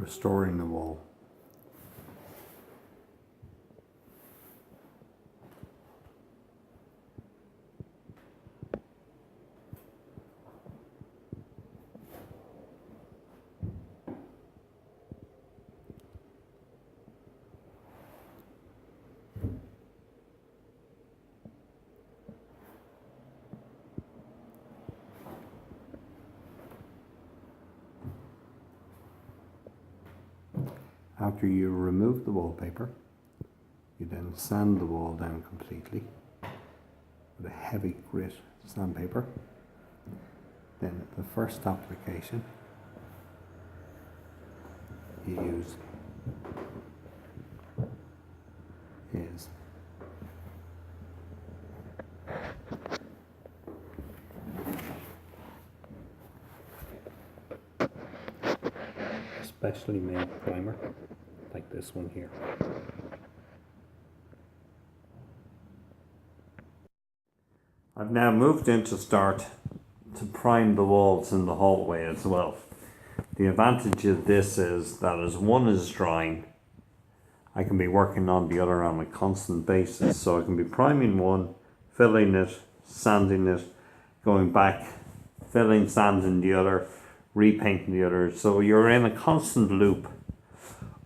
restoring the wall. After you remove the wallpaper, you then sand the wall down completely with a heavy grit sandpaper. Then the first application you use is specially made primer, like this one here. I've now moved in to start to prime the walls in the hallway as well. The advantage of this is that as one is drying, I can be working on the other on a constant basis. So I can be priming one, filling it, sanding it, going back, filling, sanding the other, repainting the other. So you're in a constant loop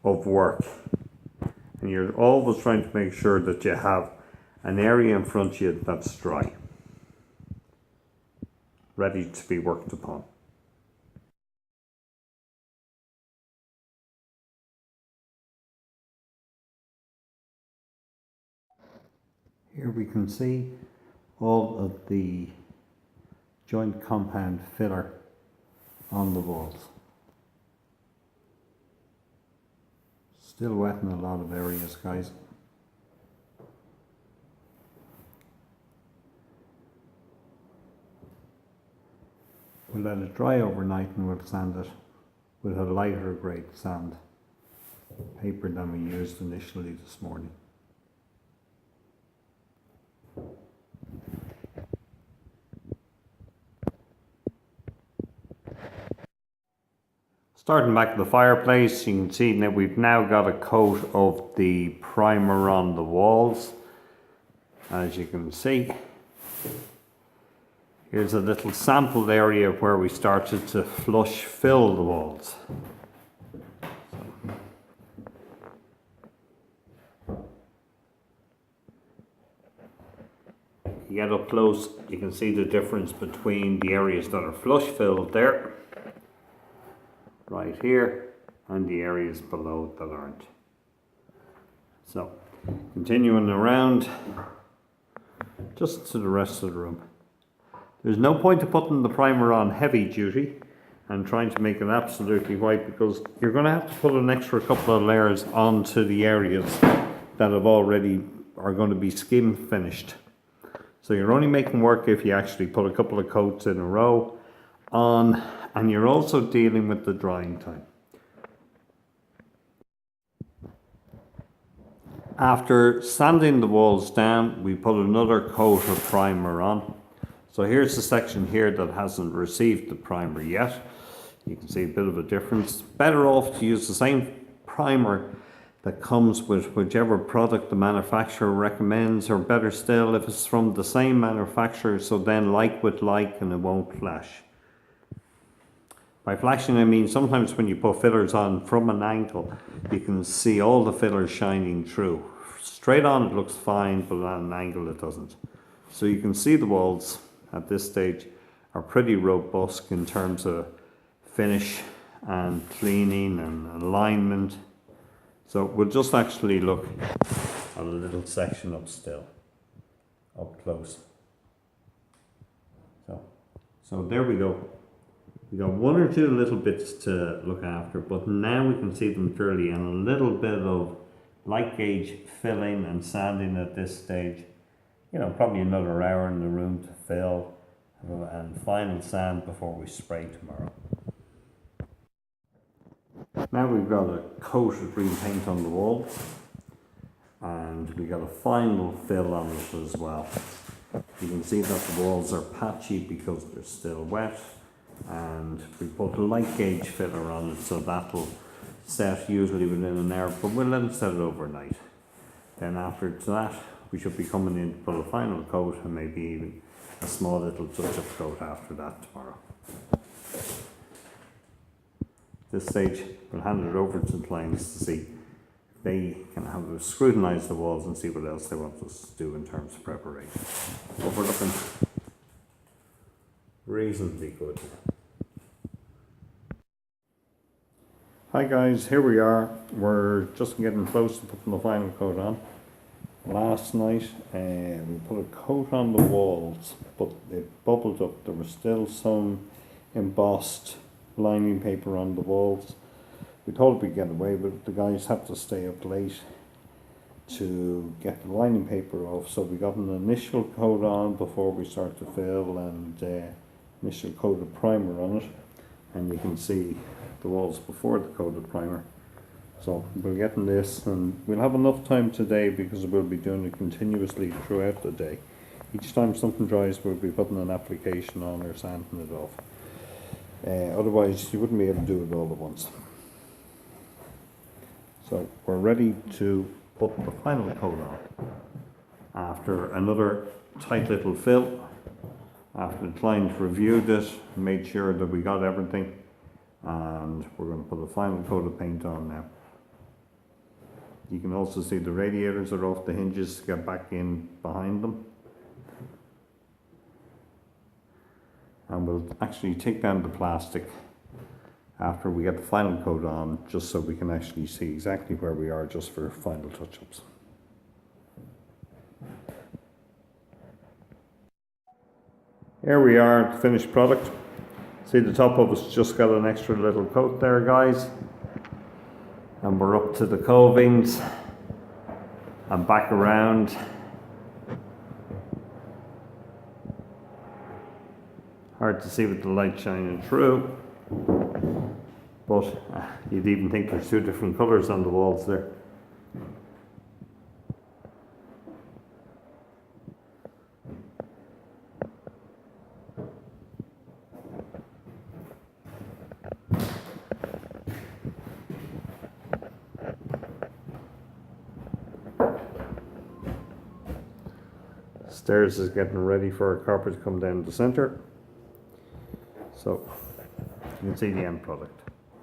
of work, and you're always trying to make sure that you have an area in front of you that's dry, ready to be worked upon. Here we can see all of the joint compound filler on the walls. Still wet in a lot of areas, guys. We'll let it dry overnight and we'll sand it with a lighter grade sand paper than we used initially this morning. Starting back at the fireplace, you can see that we've now got a coat of the primer on the walls. As you can see, here's a little sample area where we started to flush fill the walls. You get up close, you can see the difference between the areas that are flush filled there, right here, and the areas below that aren't. So, continuing around, just to the rest of the room. There's no point of putting the primer on heavy duty and trying to make it absolutely white, because you're going to have to put an extra couple of layers onto the areas that have already are going to be skim finished. So you're only making work if you actually put a couple of coats in a row on, and you're also dealing with the drying time. After sanding the walls down, we put another coat of primer on. So here's the section here that hasn't received the primer yet. You can see a bit of a difference. Better off to use the same primer that comes with whichever product the manufacturer recommends, or better still, if it's from the same manufacturer, so then like with like and it won't flash. By flashing, I mean sometimes when you put fillers on from an angle, you can see all the fillers shining through. Straight on it looks fine, but at an angle it doesn't. So you can see the walls at this stage are pretty robust in terms of finish and cleaning and alignment. So we'll just actually look at a little section up close. So there we go. We got one or two little bits to look after, but now we can see them clearly, and a little bit of light gauge filling and sanding at this stage. You know, probably another hour in the room to fill, and final sand before we spray tomorrow. Now we've got a coat of green paint on the wall, and we got a final fill on it as well. You can see that the walls are patchy because they're still wet, and we put a light gauge filler on it, so that'll set usually within an hour, but we'll let it set it overnight. Then after that, we should be coming in to put a final coat and maybe even a small little touch-up coat after that tomorrow. This stage, we'll hand it over to the clients to see if they can have a scrutinise the walls and see what else they want us to do in terms of preparation. But we're looking reasonably good. Hi guys, here we are. We're just getting close to putting the final coat on. Last night we put a coat on the walls, but it bubbled up. There was still some embossed lining paper on the walls. We thought we'd get away, but the guys had to stay up late to get the lining paper off, so we got an initial coat on before we start to fill, and initial coat of primer on it, and you can see the walls before the coat of primer. So we're getting this, and we'll have enough time today because we'll be doing it continuously throughout the day. Each time something dries, we'll be putting an application on or sanding it off. Otherwise you wouldn't be able to do it all at once. So we're ready to put the final coat on. After another tight little fill, after the client reviewed it, made sure that we got everything, and we're going to put a final coat of paint on now. You can also see the radiators are off the hinges to get back in behind them. And we'll actually take down the plastic after we get the final coat on, just so we can actually see exactly where we are just for final touch-ups. Here we are, the finished product. See, the top of it's just got an extra little coat there, guys. And we're up to the covings and back around. Hard to see with the light shining through, but you'd even think there's two different colours on the walls there. Stairs is getting ready for our carpet to come down the centre. So you can see the end product.